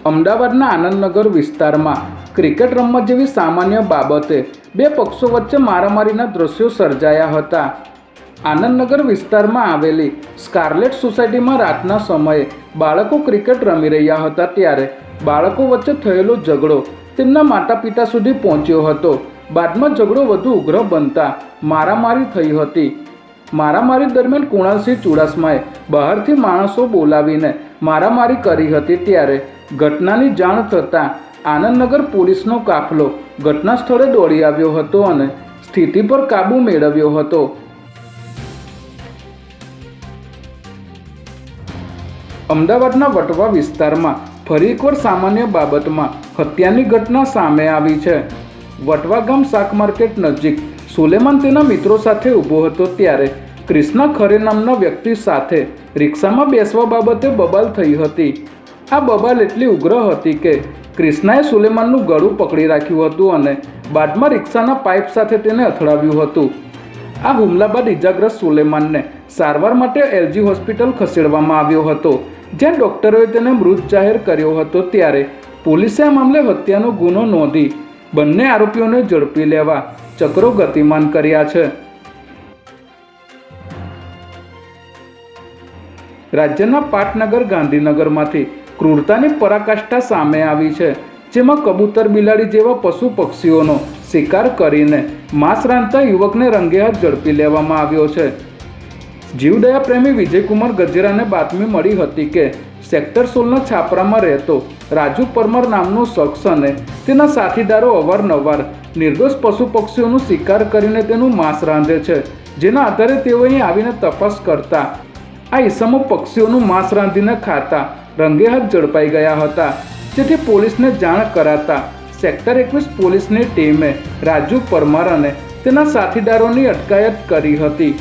અમદાવાદના આનંદનગર વિસ્તારમાં ક્રિકેટ રમવા જેવી સામાન્ય બાબતે બે પક્ષો વચ્ચે મારામારીના દ્રશ્યો સર્જાયા હતા। આનંદનગર વિસ્તારમાં આવેલી સ્કારલેટ સોસાયટીમાં રાતના સમયે બાળકો ક્રિકેટ રમી રહ્યા હતા ત્યારે બાળકો વચ્ચે થયેલો ઝઘડો તેમના માતા પિતા સુધી પહોંચ્યો હતો। બાદમાં ઝઘડો વધુ ઉગ્ર બનતા મારામારી થઈ હતી। મારામારી દરમિયાન કુણાલસિંહ ચુડાસમાએ બહારથી માણસો બોલાવીને મારામારી કરી હતી ત્યારે ઘટનાની જાણ થતાં આનંદનગર પોલીસનો કાફલો ઘટના સ્થળે દોડી આવ્યો હતો અને સ્થિતિ પર કાબૂ મેળવ્યો હતો। અમદાવાદના વટવા વિસ્તારમાં ફરી એકવાર સામાન્ય બાબતમાં હત્યાની ઘટના સામે આવી છે। વટવા ગામ શાક માર્કેટ નજીક સુલેમાન તેના મિત્રો સાથે ઊભો હતો ત્યારે ક્રિષ્ના ખરે નામના વ્યક્તિ સાથે રિક્ષામાં બેસવા બાબતે બબાલ થઈ હતી। આ બબાલ એટલી ઉગ્ર હતી કે ક્રિષ્નાએ સુલેમાનનું ગળું પકડી રાખ્યું હતું અને બાદમાં રિક્ષાના પાઇપ સાથે તેને અથડાવ્યું હતું। આ હુમલા બાદ ઇજાગ્રસ્ત સુલેમાનને સારવાર માટે એલજી હોસ્પિટલ ખસેડવામાં આવ્યો હતો, જ્યાં ડૉક્ટરોએ તેને મૃત જાહેર કર્યો હતો। ત્યારે પોલીસે આ મામલે હત્યાનો ગુનો નોંધી બંને આરોપીઓને ઝડપી લેવા ચક્રો ગતિમાન કર્યા છે। રાજ્યના પાટનગર ગાંધીનગરમાંથી ક્રૂરતાની પરાકાષ્ઠા સામે આવી છે, જેમાં કબૂતર બિલાડી જેવા પશુ પક્ષીઓનો શિકાર કરીને માંસ રાંધતા યુવકને રંગેહાથ ઝડપી લેવામાં આવ્યો છે। જીવદયા પ્રેમી વિજયકુમાર ગજેરાને બાતમી મળી હતી કે સેક્ટર 16ના છાપરામાં રહેતો રાજુ પરમાર નામનો શખ્સ અને તેના સાથીદારો અવારનવાર નિર્દોષ પશુ પક્ષીઓનો શિકાર કરીને તેનું માંસ રાંધે છે, જેના આધારે તેઓ અહીં આવીને તપાસ કરતા આ ઈસમો પક્ષીઓનું માંસ રાંધીને ખાતા રંગેહાથ ઝડપાઈ ગયા હતા, જેથી પોલીસને જાણ કરાતા સેક્ટર 21 પોલીસની ટીમે રાજુ પરમાર અને તેના સાથીદારોની અટકાયત કરી હતી।